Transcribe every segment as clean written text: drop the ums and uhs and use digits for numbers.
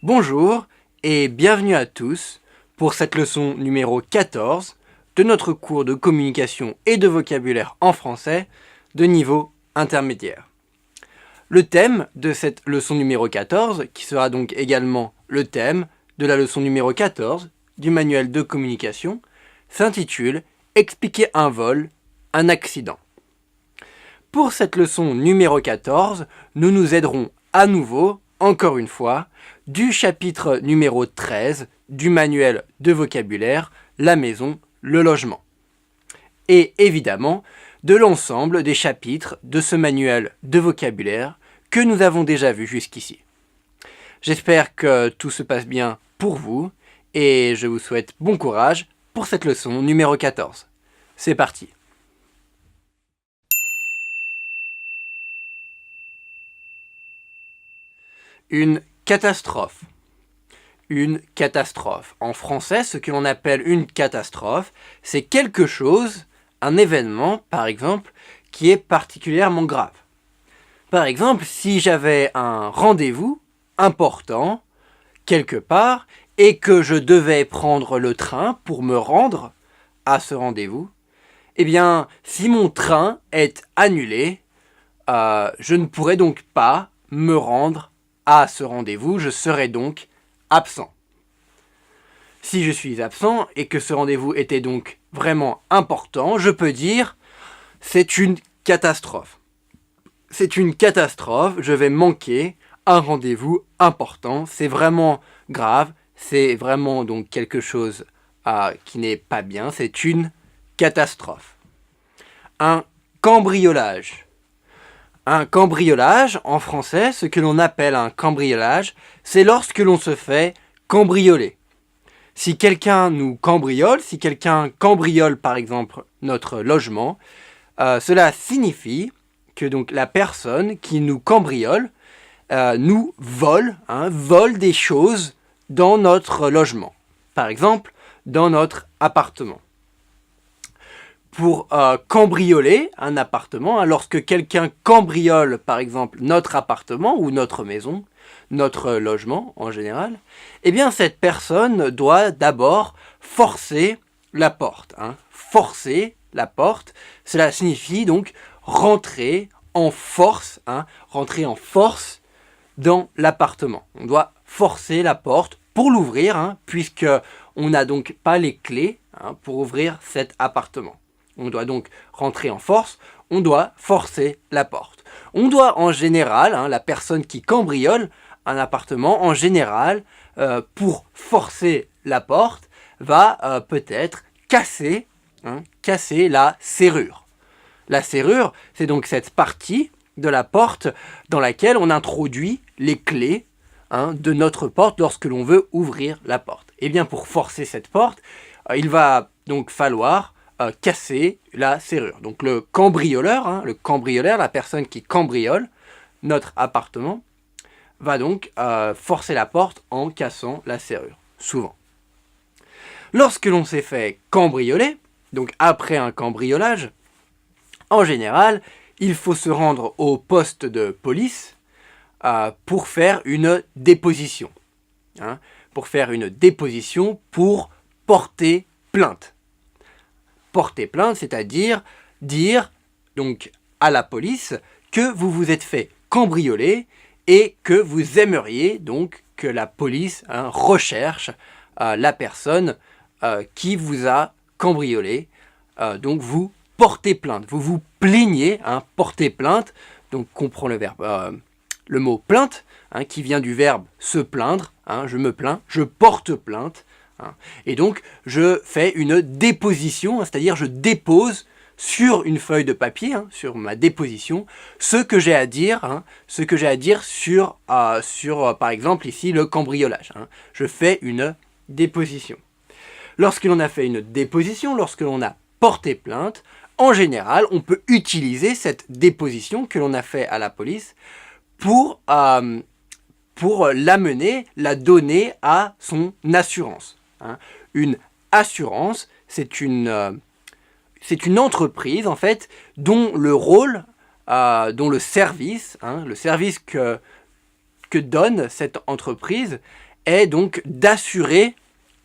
Bonjour et bienvenue à tous pour cette leçon numéro 14 de notre cours de communication et de vocabulaire en français de niveau intermédiaire. Le thème de cette leçon numéro 14, qui sera donc également le thème de la leçon numéro 14 du manuel de communication, s'intitule « Expliquer un vol, un accident ». Pour cette leçon numéro 14, nous nous aiderons à nouveau, encore une fois, du chapitre numéro 13 du manuel de vocabulaire « La maison, le logement ». Et évidemment, de l'ensemble des chapitres de ce manuel de vocabulaire que nous avons déjà vu jusqu'ici. J'espère que tout se passe bien pour vous et je vous souhaite bon courage pour cette leçon numéro 14. C'est parti. Une catastrophe. Une catastrophe. En français, ce que l'on appelle une catastrophe, c'est quelque chose, un événement, par exemple, qui est particulièrement grave. Par exemple, si j'avais un rendez-vous important, quelque part, et que je devais prendre le train pour me rendre à ce rendez-vous, eh bien, si mon train est annulé, je ne pourrais donc pas me rendre à ce rendez-vous, je serai donc absent. Si je suis absent et que ce rendez-vous était donc vraiment important, je peux dire c'est une catastrophe. C'est une catastrophe, je vais manquer un rendez-vous important, c'est vraiment grave, c'est vraiment donc quelque chose qui n'est pas bien, c'est une catastrophe. Un cambriolage. Un cambriolage, en français, ce que l'on appelle un cambriolage, c'est lorsque l'on se fait cambrioler. Si quelqu'un nous cambriole, si quelqu'un cambriole par exemple notre logement, cela signifie que donc la personne qui nous cambriole nous vole, vole des choses dans notre logement. Par exemple, dans notre appartement. Pour cambrioler un appartement, lorsque quelqu'un cambriole par exemple notre appartement ou notre maison, notre logement en général, eh bien cette personne doit d'abord forcer la porte. Forcer la porte, cela signifie donc rentrer en force, rentrer en force dans l'appartement. On doit forcer la porte pour l'ouvrir, puisque on n'a donc pas les clés pour ouvrir cet appartement. On doit donc rentrer en force, on doit forcer la porte. On doit en général, la personne qui cambriole un appartement, en général, pour forcer la porte, va peut-être casser la serrure. La serrure, c'est donc cette partie de la porte dans laquelle on introduit les clés de notre porte lorsque l'on veut ouvrir la porte. Et bien pour forcer cette porte, il va donc falloir casser la serrure. Donc le cambrioleur, la personne qui cambriole notre appartement, va donc forcer la porte en cassant la serrure, souvent. Lorsque l'on s'est fait cambrioler, donc après un cambriolage, en général, il faut se rendre au poste de police pour faire une déposition. Pour faire une déposition pour porter plainte. Porter plainte, c'est-à-dire dire donc à la police que vous vous êtes fait cambrioler et que vous aimeriez donc que la police recherche la personne qui vous a cambriolé. Donc vous portez plainte, vous vous plaignez, porter plainte, donc comprend le mot plainte, qui vient du verbe se plaindre, je me plains, je porte plainte. Et donc, je fais une déposition, c'est-à-dire je dépose sur une feuille de papier, sur ma déposition, ce que j'ai à dire, sur, par exemple, ici, le cambriolage. Je fais une déposition. Lorsque l'on a fait une déposition, lorsque l'on a porté plainte, en général, on peut utiliser cette déposition que l'on a fait à la police pour l'amener, la donner à son assurance. Une assurance, c'est une entreprise en fait dont le rôle, dont le service que donne cette entreprise est donc d'assurer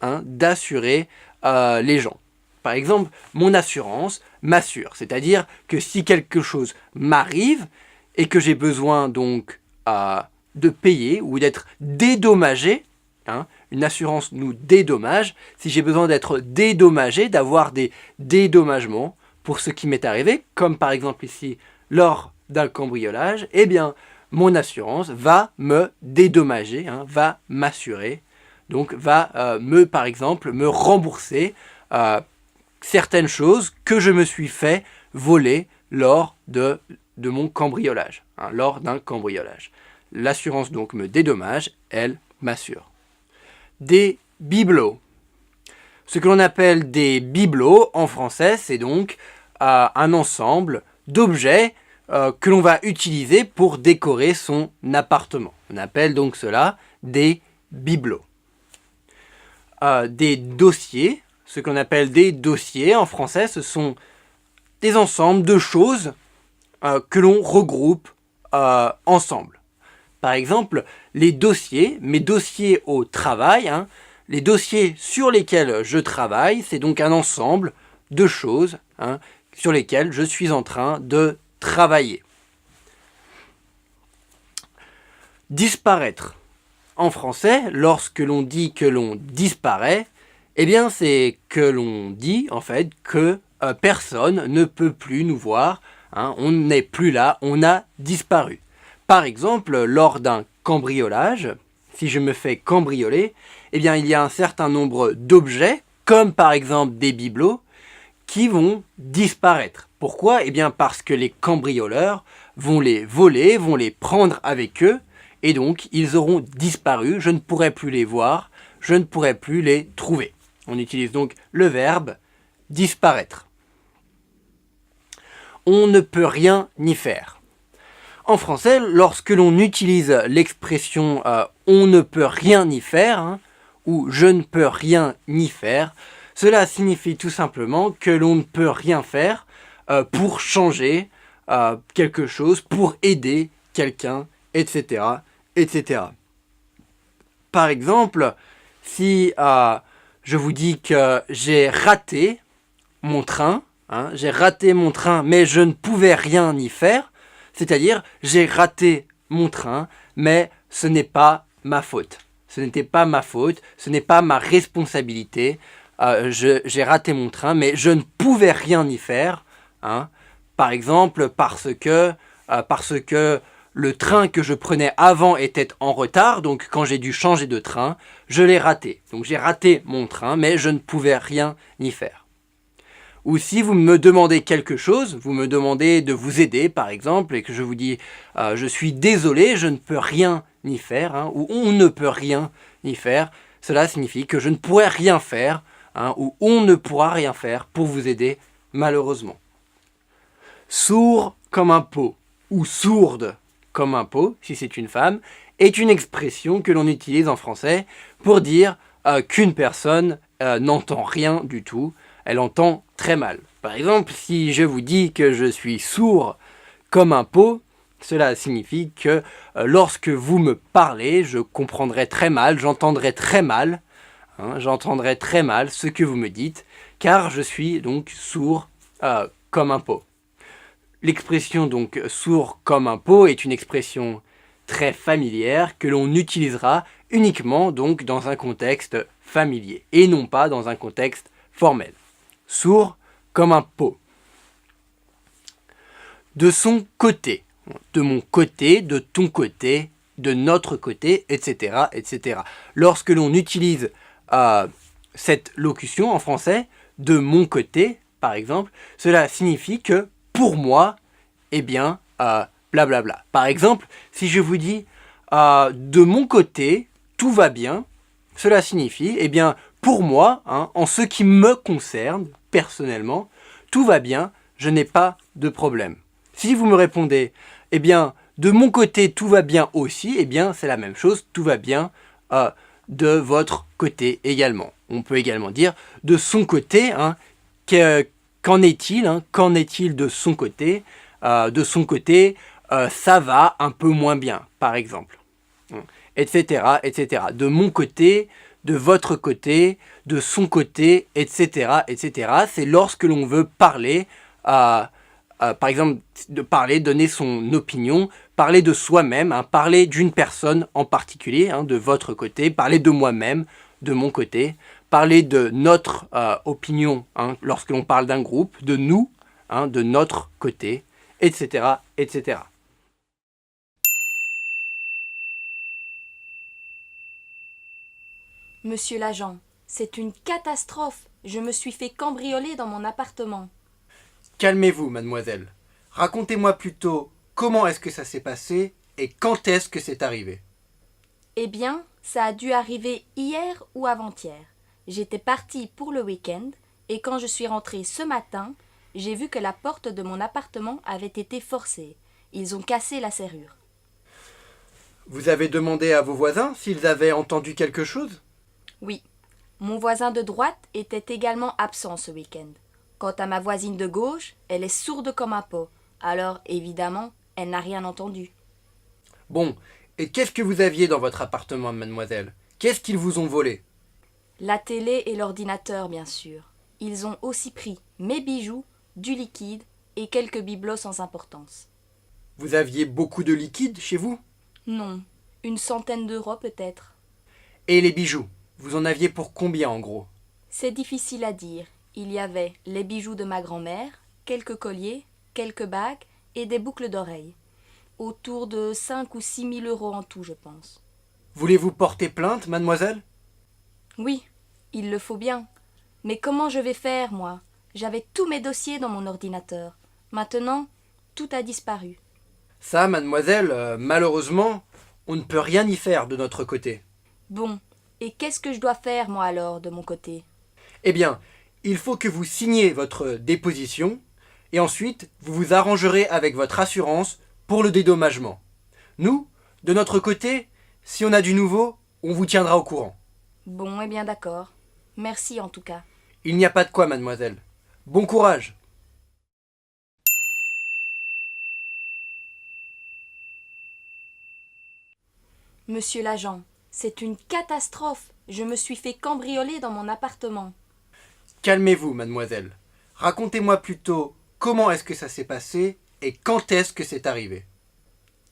les gens. Par exemple, mon assurance m'assure, c'est-à-dire que si quelque chose m'arrive et que j'ai besoin donc de payer ou d'être dédommagé, une assurance nous dédommage, si j'ai besoin d'être dédommagé, d'avoir des dédommagements pour ce qui m'est arrivé, comme par exemple ici lors d'un cambriolage, eh bien mon assurance va me dédommager, va m'assurer, donc va par exemple me rembourser certaines choses que je me suis fait voler lors de mon cambriolage, lors d'un cambriolage. L'assurance donc me dédommage, elle m'assure. Des bibelots. Ce que l'on appelle des bibelots en français, c'est donc un ensemble d'objets que l'on va utiliser pour décorer son appartement. On appelle donc cela des bibelots. Des dossiers, ce qu'on appelle des dossiers en français, ce sont des ensembles de choses que l'on regroupe ensemble. Par exemple, les dossiers, mes dossiers au travail, les dossiers sur lesquels je travaille, c'est donc un ensemble de choses sur lesquelles je suis en train de travailler. Disparaître. En français, lorsque l'on dit que l'on disparaît, eh bien c'est que l'on dit en fait que personne ne peut plus nous voir, on n'est plus là, on a disparu. Par exemple, lors d'un cambriolage, si je me fais cambrioler, eh bien il y a un certain nombre d'objets, comme par exemple des bibelots, qui vont disparaître. Pourquoi ? Eh bien parce que les cambrioleurs vont les voler, vont les prendre avec eux, et donc ils auront disparu, je ne pourrai plus les voir, je ne pourrai plus les trouver. On utilise donc le verbe disparaître. On ne peut rien y faire. En français, lorsque l'on utilise l'expression on ne peut rien y faire, ou je ne peux rien y faire, cela signifie tout simplement que l'on ne peut rien faire pour changer quelque chose, pour aider quelqu'un, etc., etc. Par exemple, si je vous dis que j'ai raté mon train, mais je ne pouvais rien y faire, c'est-à-dire j'ai raté mon train, mais ce n'est pas ma faute. Ce n'était pas ma faute, ce n'est pas ma responsabilité. J'ai raté mon train, mais je ne pouvais rien y faire. Par exemple, parce que le train que je prenais avant était en retard, donc quand j'ai dû changer de train, je l'ai raté. Donc j'ai raté mon train, mais je ne pouvais rien y faire. Ou si vous me demandez quelque chose, vous me demandez de vous aider par exemple, et que je vous dis je suis désolé, je ne peux rien y faire, ou on ne peut rien y faire, cela signifie que je ne pourrai rien faire, ou on ne pourra rien faire pour vous aider malheureusement. Sourd comme un pot, ou sourde comme un pot, si c'est une femme, est une expression que l'on utilise en français pour dire qu'une personne n'entend rien du tout, elle entend très mal. Par exemple, si je vous dis que je suis sourd comme un pot, cela signifie que lorsque vous me parlez, je comprendrai très mal, j'entendrai très mal ce que vous me dites, car je suis donc sourd comme un pot. L'expression donc sourd comme un pot est une expression très familière que l'on utilisera uniquement donc dans un contexte familier et non pas dans un contexte formel. Sourd comme un pot. De son côté, de mon côté, de ton côté, de notre côté, etc., etc. Lorsque l'on utilise cette locution en français, de mon côté, par exemple, cela signifie que pour moi, eh bien, blablabla. Par exemple, si je vous dis de mon côté, tout va bien, cela signifie, eh bien, pour moi, en ce qui me concerne, personnellement, tout va bien, je n'ai pas de problème. Si vous me répondez, eh bien, de mon côté, tout va bien aussi, eh bien, c'est la même chose, tout va bien de votre côté également. On peut également dire de son côté, qu'en est-il, qu'en est-il de son côté ? De son côté, ça va un peu moins bien, par exemple. etc., etc. De mon côté, de votre côté, de son côté, etc., etc. C'est lorsque l'on veut parler, par exemple, de parler, donner son opinion, parler de soi-même, parler d'une personne en particulier, de votre côté, parler de moi-même, de mon côté, parler de notre opinion, lorsque l'on parle d'un groupe, de nous, de notre côté, etc., etc. Monsieur l'agent, c'est une catastrophe. Je me suis fait cambrioler dans mon appartement. Calmez-vous, mademoiselle. Racontez-moi plutôt comment est-ce que ça s'est passé et quand est-ce que c'est arrivé. Eh bien, ça a dû arriver hier ou avant-hier. J'étais partie pour le week-end et quand je suis rentrée ce matin, j'ai vu que la porte de mon appartement avait été forcée. Ils ont cassé la serrure. Vous avez demandé à vos voisins s'ils avaient entendu quelque chose ? Oui, mon voisin de droite était également absent ce week-end. Quant à ma voisine de gauche, elle est sourde comme un pot. Alors, évidemment, elle n'a rien entendu. Bon, et qu'est-ce que vous aviez dans votre appartement, mademoiselle ? Qu'est-ce qu'ils vous ont volé ? La télé et l'ordinateur, bien sûr. Ils ont aussi pris mes bijoux, du liquide et quelques bibelots sans importance. Vous aviez beaucoup de liquide chez vous ? Non, une centaine d'euros peut-être. Et les bijoux, vous en aviez pour combien en gros ? C'est difficile à dire. Il y avait les bijoux de ma grand-mère, quelques colliers, quelques bagues et des boucles d'oreilles. Autour de 5 ou 6 000 euros en tout, je pense. Voulez-vous porter plainte, mademoiselle ? Oui, il le faut bien. Mais comment je vais faire, moi ? J'avais tous mes dossiers dans mon ordinateur. Maintenant, tout a disparu. Ça, mademoiselle, malheureusement, on ne peut rien y faire de notre côté. Bon, et qu'est-ce que je dois faire, moi alors, de mon côté ? Eh bien, il faut que vous signiez votre déposition et ensuite vous vous arrangerez avec votre assurance pour le dédommagement. Nous, de notre côté, si on a du nouveau, on vous tiendra au courant. Bon, eh bien d'accord. Merci en tout cas. Il n'y a pas de quoi, mademoiselle. Bon courage. Monsieur l'agent, c'est une catastrophe. Je me suis fait cambrioler dans mon appartement. Calmez-vous, mademoiselle. Racontez-moi plutôt comment est-ce que ça s'est passé et quand est-ce que c'est arrivé.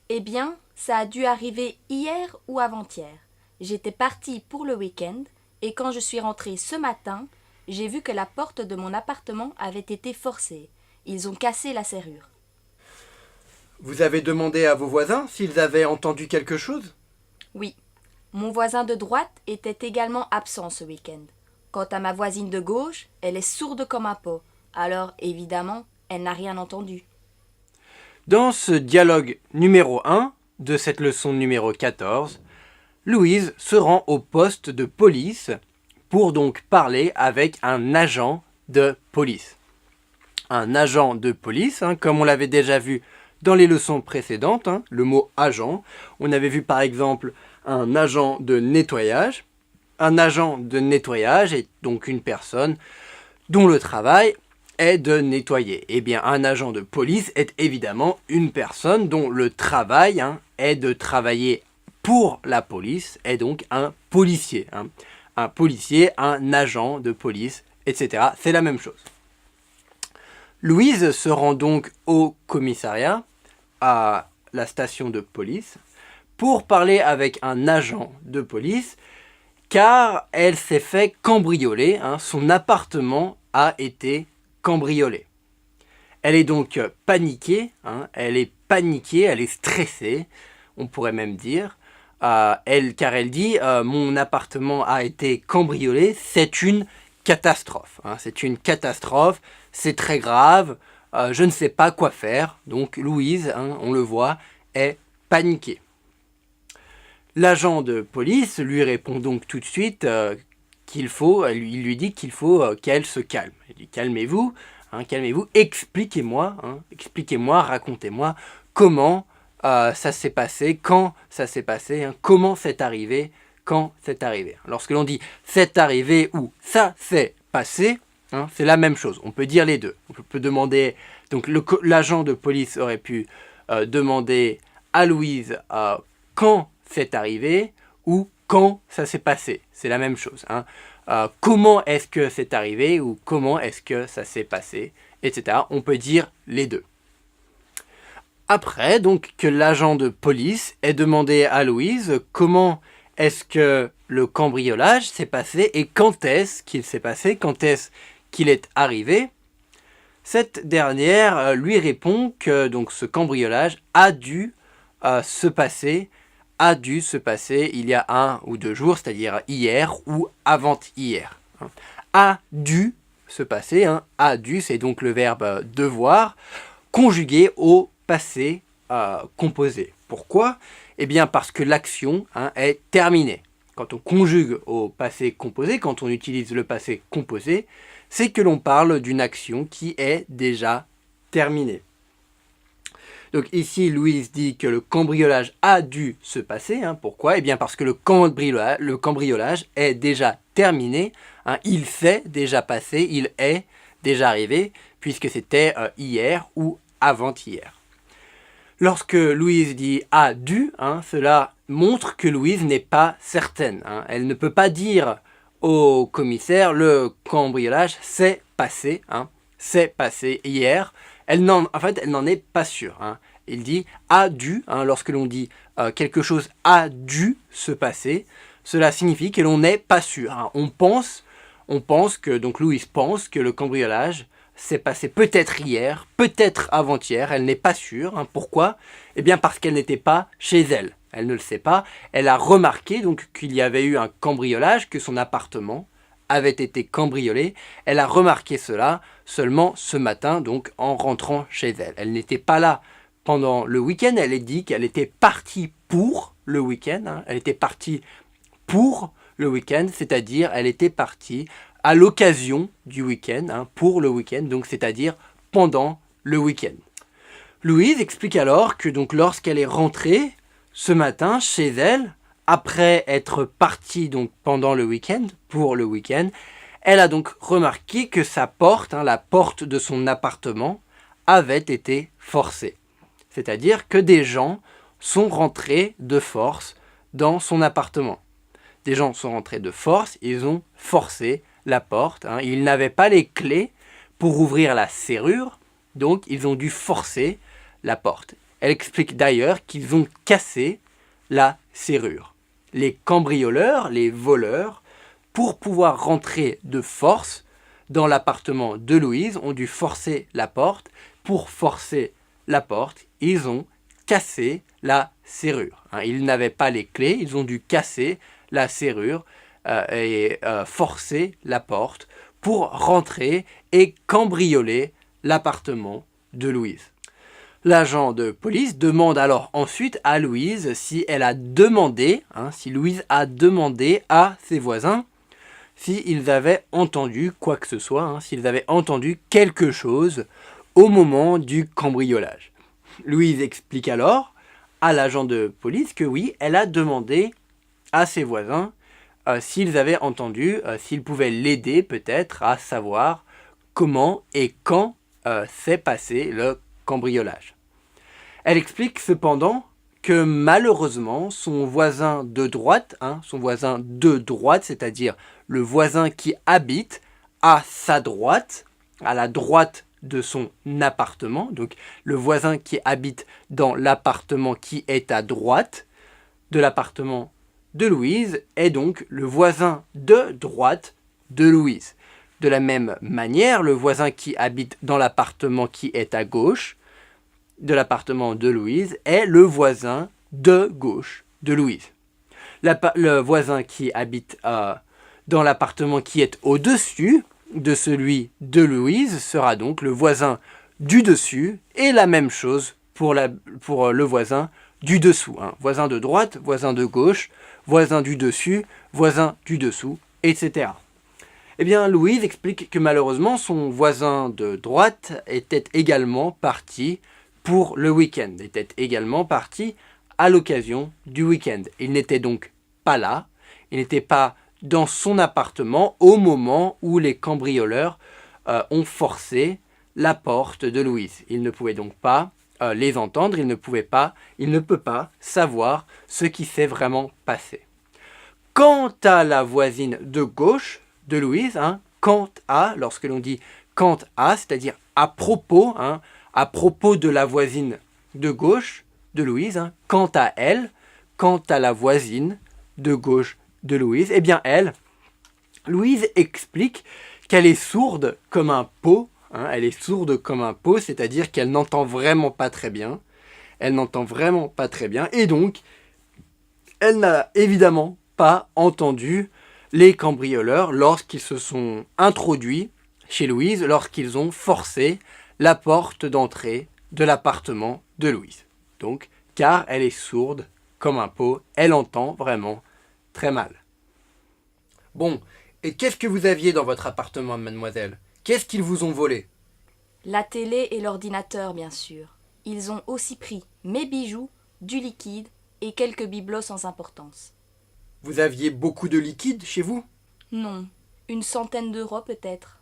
Eh bien, ça a dû arriver hier ou avant-hier. J'étais partie pour le week-end et quand je suis rentrée ce matin, j'ai vu que la porte de mon appartement avait été forcée. Ils ont cassé la serrure. Vous avez demandé à vos voisins s'ils avaient entendu quelque chose ? Oui, mon voisin de droite était également absent ce week-end. Quant à ma voisine de gauche, elle est sourde comme un pot. Alors, évidemment, elle n'a rien entendu. Dans ce dialogue numéro 1 de cette leçon numéro 14, Louise se rend au poste de police pour donc parler avec un agent de police. Un agent de police, comme on l'avait déjà vu dans les leçons précédentes, le mot agent. On avait vu par exemple un agent de nettoyage. Un agent de nettoyage est donc une personne dont le travail est de nettoyer. Eh bien, un agent de police est évidemment une personne dont le travail est de travailler pour la police, est donc un policier. Un policier, un agent de police, etc. C'est la même chose. Louise se rend donc au commissariat, à la station de police, pour parler avec un agent de police, car elle s'est fait cambrioler, son appartement a été cambriolé. Elle est donc paniquée, elle est stressée, on pourrait même dire, car elle dit mon appartement a été cambriolé, c'est une catastrophe. C'est une catastrophe, c'est très grave, je ne sais pas quoi faire. Donc Louise, on le voit, est paniquée. L'agent de police lui répond donc tout de suite il lui dit qu'il faut qu'elle se calme. Il dit calmez-vous, calmez-vous, expliquez-moi, racontez-moi comment ça s'est passé, quand ça s'est passé, comment c'est arrivé, quand c'est arrivé. Lorsque l'on dit c'est arrivé ou ça s'est passé, c'est la même chose. On peut dire les deux. On peut demander, donc l'agent de police aurait pu demander à Louise quand c'est arrivé ou quand ça s'est passé. C'est la même chose. Comment est-ce que c'est arrivé ou comment est-ce que ça s'est passé, etc. On peut dire les deux. Après, donc, que l'agent de police ait demandé à Louise comment est-ce que le cambriolage s'est passé et quand est-ce qu'il s'est passé, quand est-ce qu'il est arrivé, cette dernière lui répond que donc, ce cambriolage a dû se passer il y a 1 ou 2 jours, c'est-à-dire hier ou avant-hier. A dû se passer, a dû, c'est donc le verbe devoir, conjugué au passé composé. Pourquoi ? Eh bien parce que l'action est terminée. Quand on conjugue au passé composé, quand on utilise le passé composé, c'est que l'on parle d'une action qui est déjà terminée. Donc ici, Louise dit que le cambriolage a dû se passer. Pourquoi ? Eh bien parce que le cambriolage est déjà terminé. Il s'est déjà passé, il est déjà arrivé, puisque c'était hier ou avant-hier. Lorsque Louise dit « a dû », cela montre que Louise n'est pas certaine. Elle ne peut pas dire au commissaire « le cambriolage s'est passé hier ». Elle n'en est pas sûre. Il dit « a dû ». Lorsque l'on dit quelque chose a dû se passer, cela signifie que l'on n'est pas sûr. On pense que, donc Louise pense que le cambriolage s'est passé peut-être hier, peut-être avant-hier, elle n'est pas sûre. Pourquoi ? Eh bien parce qu'elle n'était pas chez elle. Elle ne le sait pas. Elle a remarqué donc qu'il y avait eu un cambriolage, que son appartement avait été cambriolé. Elle a remarqué cela seulement ce matin, donc en rentrant chez elle. Elle n'était pas là pendant le week-end. Elle a dit qu'elle était partie pour le week-end. Elle était partie pour le week-end, c'est-à-dire elle était partie à l'occasion du week-end, pour le week-end, donc c'est-à-dire pendant le week-end. Louise explique alors que donc lorsqu'elle est rentrée ce matin chez elle, après être partie donc pendant le week-end, pour le week-end, elle a donc remarqué que sa porte, la porte de son appartement, avait été forcée. C'est-à-dire que des gens sont rentrés de force dans son appartement. Des gens sont rentrés de force, ils ont forcé la porte. Ils n'avaient pas les clés pour ouvrir la serrure, donc ils ont dû forcer la porte. Elle explique d'ailleurs qu'ils ont cassé la serrure. Les cambrioleurs, les voleurs, pour pouvoir rentrer de force dans l'appartement de Louise, ont dû forcer la porte. Pour forcer la porte, ils ont cassé la serrure. Ils n'avaient pas les clés, ils ont dû casser la serrure et forcer la porte pour rentrer et cambrioler l'appartement de Louise. L'agent de police demande alors ensuite à Louise si elle a demandé, si Louise a demandé à ses voisins s'ils avaient entendu quoi que ce soit, s'ils avaient entendu quelque chose au moment du cambriolage. Louise explique alors à l'agent de police que oui, elle a demandé à ses voisins s'ils avaient entendu, s'ils pouvaient l'aider peut-être à savoir comment et quand s'est passé le cambriolage. Elle explique cependant que malheureusement son voisin de droite, c'est-à-dire le voisin qui habite à sa droite, à la droite de son appartement, donc le voisin qui habite dans l'appartement qui est à droite de l'appartement de Louise est donc le voisin de droite de Louise. De la même manière, le voisin qui habite dans l'appartement qui est à gauche de l'appartement de Louise est le voisin de gauche de Louise. Le voisin qui habite dans l'appartement qui est au-dessus de celui de Louise sera donc le voisin du dessus, et la même chose pour le voisin du dessous. Voisin de droite, voisin de gauche, voisin du dessus, voisin du dessous, etc. Eh bien, Louise explique que malheureusement, son voisin de droite était également parti pour le week-end, était également parti à l'occasion du week-end. Il n'était donc pas là, il n'était pas dans son appartement au moment où les cambrioleurs ont forcé la porte de Louise. Il ne pouvait donc pas les entendre, il ne peut pas savoir ce qui s'est vraiment passé. Quant à la voisine de gauche de Louise, quant à, lorsque l'on dit quant à, c'est-à-dire à propos de la voisine de gauche de Louise, quant à elle, quant à la voisine de gauche de Louise, eh bien elle, Louise explique qu'elle est sourde comme un pot, elle est sourde comme un pot, c'est-à-dire qu'elle n'entend vraiment pas très bien, et donc elle n'a évidemment pas entendu les cambrioleurs lorsqu'ils se sont introduits chez Louise, lorsqu'ils ont forcé la porte d'entrée de l'appartement de Louise. Donc, car elle est sourde comme un pot, elle entend vraiment très mal. Bon, et qu'est-ce que vous aviez dans votre appartement, mademoiselle? Qu'est-ce qu'ils vous ont volé? La télé et l'ordinateur, bien sûr. Ils ont aussi pris mes bijoux, du liquide et quelques bibelots sans importance. Vous aviez beaucoup de liquide chez vous? Non, 100 € peut-être.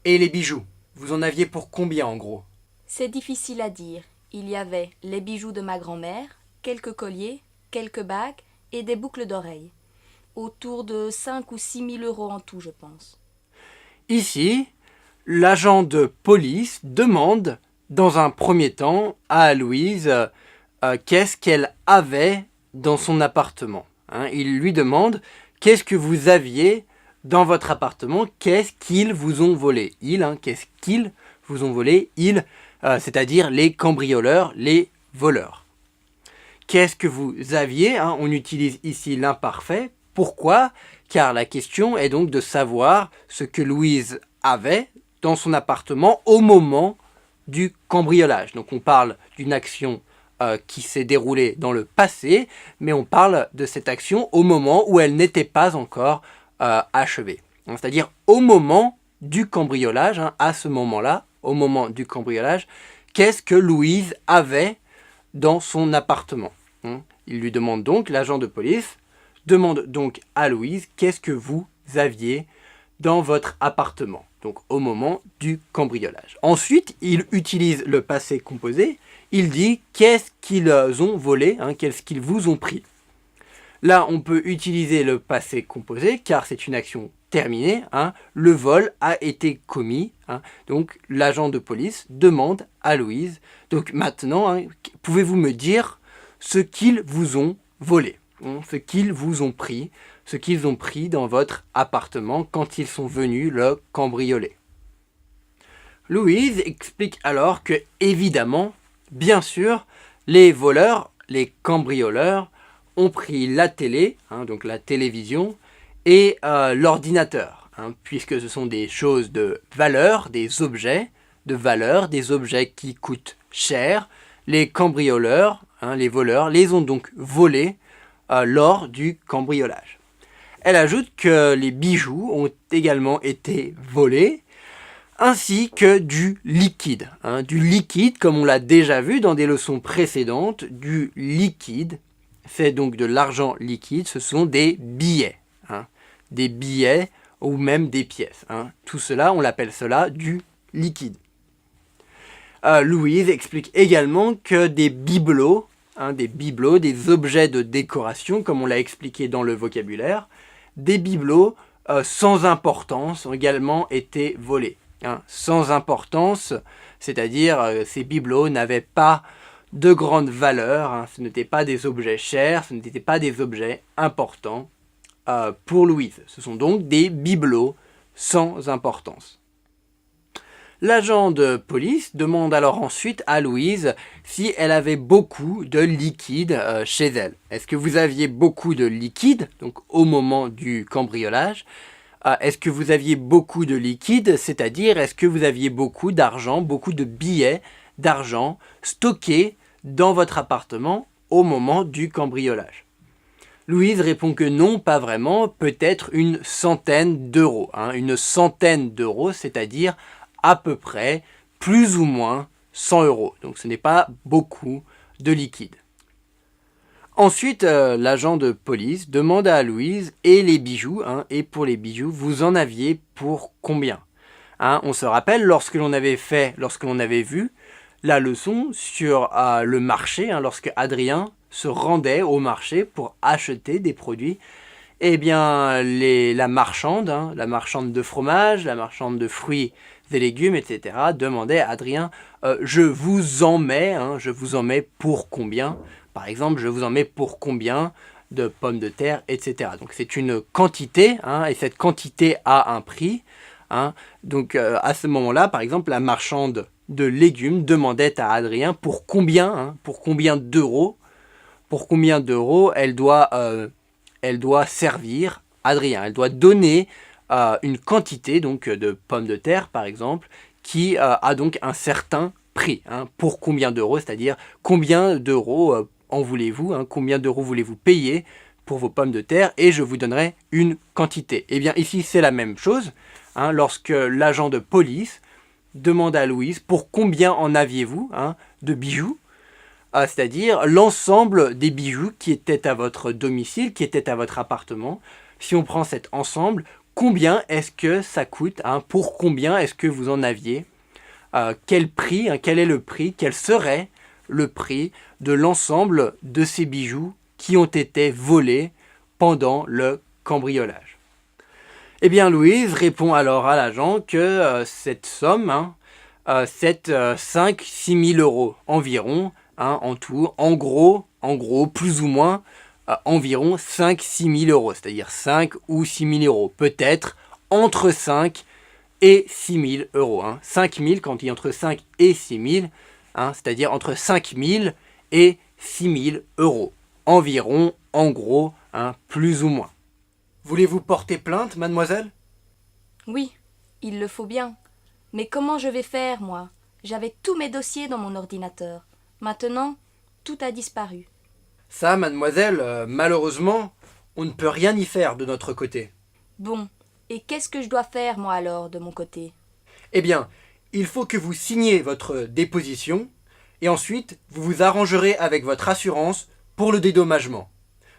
Et les bijoux, vous en aviez pour combien en gros? C'est difficile à dire. Il y avait les bijoux de ma grand-mère, quelques colliers, quelques bagues et des boucles d'oreilles. Autour de 5 ou 6 000 € en tout, je pense. Ici, l'agent de police demande, dans un premier temps, à Louise qu'est-ce qu'elle avait dans son appartement. Il lui demande qu'est-ce que vous aviez dans votre appartement, qu'est-ce qu'ils vous ont volé. Qu'est-ce qu'ils vous ont volé, c'est-à-dire les cambrioleurs, les voleurs. Qu'est-ce que vous aviez, on utilise ici l'imparfait. Pourquoi? Car la question est donc de savoir ce que Louise avait dans son appartement au moment du cambriolage. Donc on parle d'une action qui s'est déroulée dans le passé, mais on parle de cette action au moment où elle n'était pas encore achevée. C'est-à-dire au moment du cambriolage, à ce moment-là, au moment du cambriolage, qu'est-ce que Louise avait dans son appartement. Il lui demande donc, l'agent de police demande donc à Louise, qu'est-ce que vous aviez dans votre appartement, donc au moment du cambriolage. Ensuite, il utilise le passé composé, il dit qu'est-ce qu'ils ont volé, qu'est-ce qu'ils vous ont pris. Là, on peut utiliser le passé composé car c'est une action terminée, le vol a été commis, donc l'agent de police demande à Louise, donc maintenant, pouvez-vous me dire ce qu'ils vous ont volé, ce qu'ils vous ont pris, ce qu'ils ont pris dans votre appartement quand ils sont venus le cambrioler. Louise explique alors que, évidemment, bien sûr, les voleurs, les cambrioleurs, ont pris la télé, donc la télévision, et l'ordinateur, puisque ce sont des choses de valeur, des objets de valeur, des objets qui coûtent cher. Les cambrioleurs, les voleurs, les ont donc volés lors du cambriolage. Elle ajoute que les bijoux ont également été volés, ainsi que du liquide. Du liquide, comme on l'a déjà vu dans des leçons précédentes, du liquide, c'est donc de l'argent liquide, ce sont des billets. Des billets ou même des pièces. Tout cela, on l'appelle cela du liquide. Louise explique également que des bibelots, des objets de décoration, comme on l'a expliqué dans le vocabulaire, des bibelots sans importance ont également été volés. Sans importance, c'est-à-dire ces bibelots n'avaient pas de grande valeur, ce n'étaient pas des objets chers, ce n'étaient pas des objets importants pour Louise. Ce sont donc des bibelots sans importance. L'agent de police demande alors ensuite à Louise si elle avait beaucoup de liquide chez elle. Est-ce que vous aviez beaucoup de liquide, donc au moment du cambriolage? Est-ce que vous aviez beaucoup de liquide, c'est-à-dire est-ce que vous aviez beaucoup d'argent, beaucoup de billets d'argent stockés dans votre appartement au moment du cambriolage? Louise répond que non, pas vraiment, peut-être une centaine d'euros. Une centaine d'euros, c'est-à-dire à peu près plus ou moins 100 euros. Donc ce n'est pas beaucoup de liquide. Ensuite, l'agent de police demande à Louise et les bijoux, et pour les bijoux, vous en aviez pour combien? On se rappelle, lorsque l'on avait vu la leçon sur le marché, lorsque Adrien se rendait au marché pour acheter des produits. Eh bien, la marchande de fromage, la marchande de fruits et légumes, etc., demandait à Adrien, je vous en mets pour combien? Par exemple, je vous en mets pour combien de pommes de terre, etc. Donc c'est une quantité, et cette quantité a un prix. Donc à ce moment-là, par exemple, la marchande de légumes demandait à Adrien pour combien d'euros elle doit servir Adrien. Elle doit donner une quantité donc, de pommes de terre, par exemple, qui a donc un certain prix. Pour combien d'euros, c'est-à-dire combien d'euros en voulez-vous, combien d'euros voulez-vous payer pour vos pommes de terre, et je vous donnerai une quantité. Et bien ici, c'est la même chose. Lorsque l'agent de police demande à Louise pour combien en aviez-vous de bijoux, c'est-à-dire l'ensemble des bijoux qui étaient à votre domicile, qui étaient à votre appartement. Si on prend cet ensemble, combien est-ce que ça coûte, pour combien est-ce que vous en aviez, quel prix, quel est le prix, quel serait le prix de l'ensemble de ces bijoux qui ont été volés pendant le cambriolage. Eh bien, Louise répond alors à l'agent que cette somme, c'est 5-6 000 euros environ, en tout, en gros, plus ou moins, environ 5-6 000 euros, c'est-à-dire 5 ou 6 000 euros, peut-être entre 5 et 6 000 euros. 5 000 quand il y a entre 5 et 6 000, c'est-à-dire entre 5 000 et 6 000 euros, environ, en gros, plus ou moins. Voulez-vous porter plainte, mademoiselle? Oui, il le faut bien. Mais comment je vais faire, moi? J'avais tous mes dossiers dans mon ordinateur. Maintenant, tout a disparu. Ça, mademoiselle, malheureusement, on ne peut rien y faire de notre côté. Bon, et qu'est-ce que je dois faire, moi alors, de mon côté? Eh bien, il faut que vous signiez votre déposition, et ensuite, vous vous arrangerez avec votre assurance pour le dédommagement.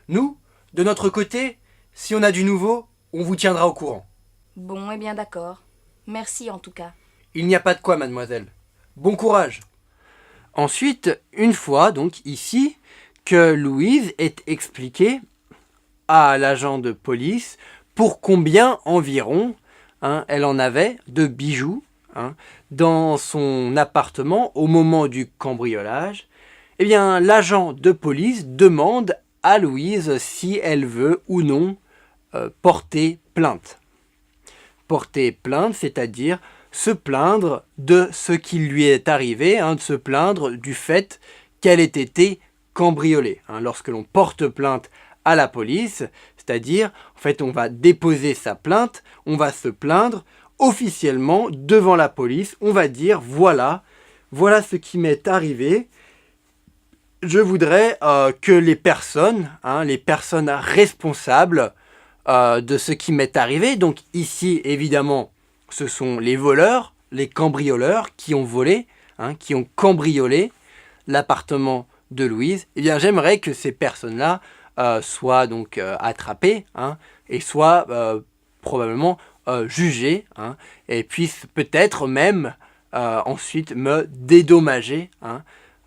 Nous, de notre côté, si on a du nouveau, on vous tiendra au courant. Bon, eh bien d'accord. Merci en tout cas. Il n'y a pas de quoi, mademoiselle. Bon courage. Ensuite, une fois, donc ici, que Louise est expliquée à l'agent de police pour combien environ elle en avait de bijoux dans son appartement au moment du cambriolage, eh bien, l'agent de police demande à Louise si elle veut ou non porter plainte. Porter plainte, c'est-à-dire se plaindre de ce qui lui est arrivé, de se plaindre du fait qu'elle ait été cambriolée. Lorsque l'on porte plainte à la police, c'est-à-dire, en fait, on va déposer sa plainte, on va se plaindre officiellement devant la police, on va dire, voilà ce qui m'est arrivé. Je voudrais que les personnes responsables de ce qui m'est arrivé, donc ici, évidemment, ce sont les voleurs, les cambrioleurs qui ont volé, qui ont cambriolé l'appartement de Louise. Eh bien, j'aimerais que ces personnes-là soient donc attrapées et soient probablement jugées et puissent peut-être même ensuite me dédommager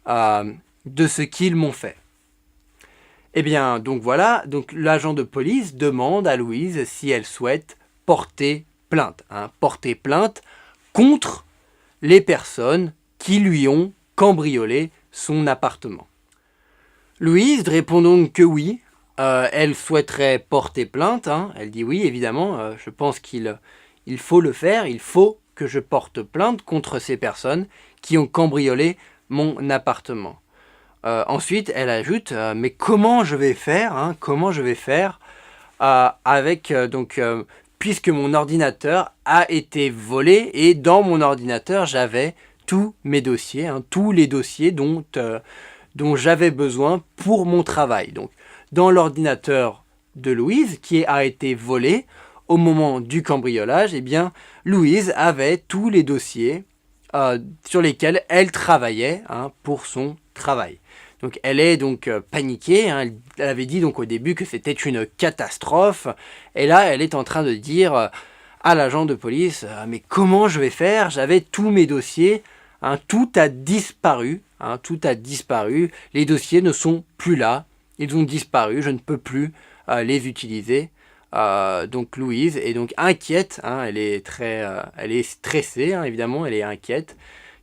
de ce qu'ils m'ont fait. Eh bien, donc voilà, donc l'agent de police demande à Louise si elle souhaite porter plainte contre les personnes qui lui ont cambriolé son appartement. Louise répond donc que oui, elle souhaiterait porter plainte, elle dit oui, évidemment, je pense qu'il faut le faire, il faut que je porte plainte contre ces personnes qui ont cambriolé mon appartement. Ensuite, elle ajoute, mais comment je vais faire avec puisque mon ordinateur a été volé et dans mon ordinateur j'avais tous mes dossiers, tous les dossiers dont j'avais besoin pour mon travail. Donc, dans l'ordinateur de Louise qui a été volé au moment du cambriolage, eh bien, Louise avait tous les dossiers sur lesquels elle travaillait pour son travail. Donc elle est donc paniquée, elle avait dit donc au début que c'était une catastrophe, et là elle est en train de dire à l'agent de police mais comment je vais faire? J'avais tous mes dossiers hein, tout a disparu, hein, tout a disparu, les dossiers ne sont plus là, ils ont disparu, je ne peux plus les utiliser. Donc Louise est donc inquiète, hein, elle est stressée, hein, évidemment, elle est inquiète,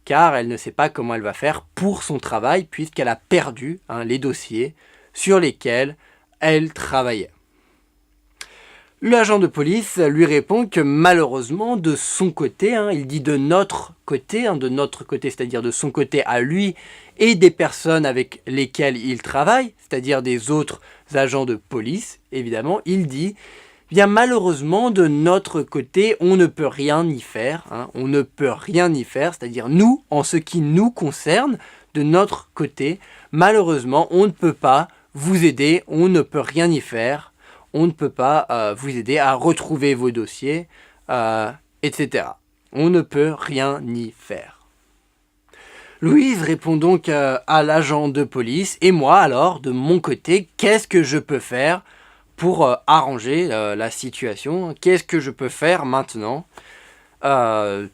car elle ne sait pas comment elle va faire pour son travail, puisqu'elle a perdu, hein, les dossiers sur lesquels elle travaillait. L'agent de police lui répond que malheureusement, de son côté, hein, il dit de notre côté, hein, c'est-à-dire de son côté à lui et des personnes avec lesquelles il travaille, c'est-à-dire des autres agents de police, évidemment, il dit, bien malheureusement, de notre côté, on ne peut rien y faire, hein, on ne peut rien y faire, c'est-à-dire nous, en ce qui nous concerne, de notre côté, malheureusement, on ne peut pas vous aider, on ne peut rien y faire. On ne peut pas vous aider à retrouver vos dossiers, etc. On ne peut rien y faire. Louise répond donc à l'agent de police. Et moi, alors, de mon côté, qu'est-ce que je peux faire pour arranger la situation? Qu'est-ce que je peux faire maintenant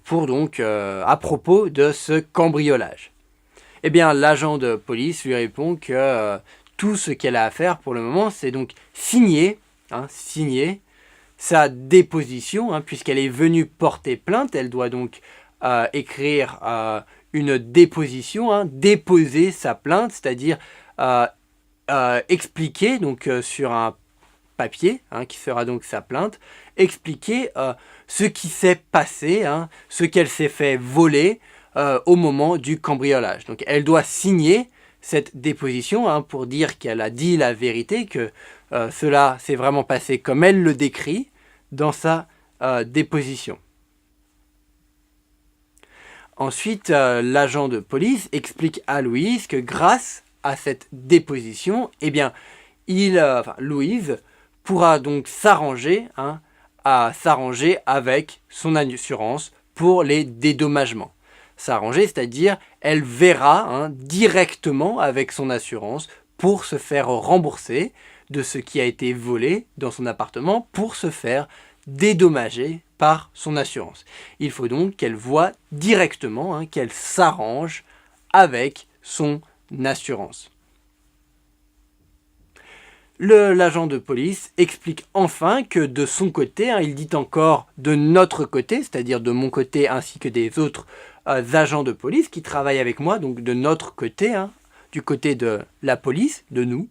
pour donc, à propos de ce cambriolage? Eh bien, l'agent de police lui répond que tout ce qu'elle a à faire pour le moment, c'est donc signer sa déposition, hein, puisqu'elle est venue porter plainte. Elle doit donc écrire une déposition, hein, déposer sa plainte, c'est-à-dire expliquer donc sur un papier, hein, qui sera donc sa plainte, expliquer ce qui s'est passé, hein, ce qu'elle s'est fait voler au moment du cambriolage. Donc elle doit signer cette déposition, hein, pour dire qu'elle a dit la vérité, que cela s'est vraiment passé comme elle le décrit dans sa déposition. Ensuite, l'agent de police explique à Louise que grâce à cette déposition, eh bien, Louise pourra donc s'arranger, hein, avec son assurance pour les dédommagements. S'arranger, c'est-à-dire elle verra, hein, directement avec son assurance pour se faire rembourser de ce qui a été volé dans son appartement, pour se faire dédommager par son assurance. Il faut donc qu'elle voie directement, hein, qu'elle s'arrange avec son assurance. L'agent de police explique enfin que de son côté, hein, il dit encore de notre côté, c'est-à-dire de mon côté ainsi que des autres agents de police qui travaillent avec moi, donc de notre côté, hein, du côté de la police, de nous,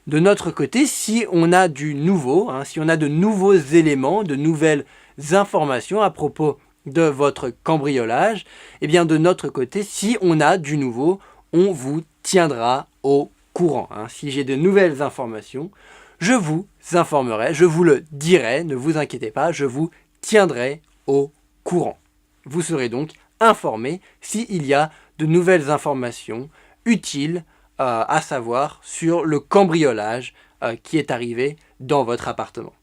de notre côté, si on a du nouveau, hein, si on a de nouveaux éléments, de nouvelles informations à propos de votre cambriolage, eh bien de notre côté, si on a du nouveau, on vous tiendra au courant. Hein. Si j'ai de nouvelles informations, je vous informerai, je vous le dirai, ne vous inquiétez pas, je vous tiendrai au courant. Vous serez donc informé s'il y a de nouvelles informations utiles à savoir sur le cambriolage qui est arrivé dans votre appartement.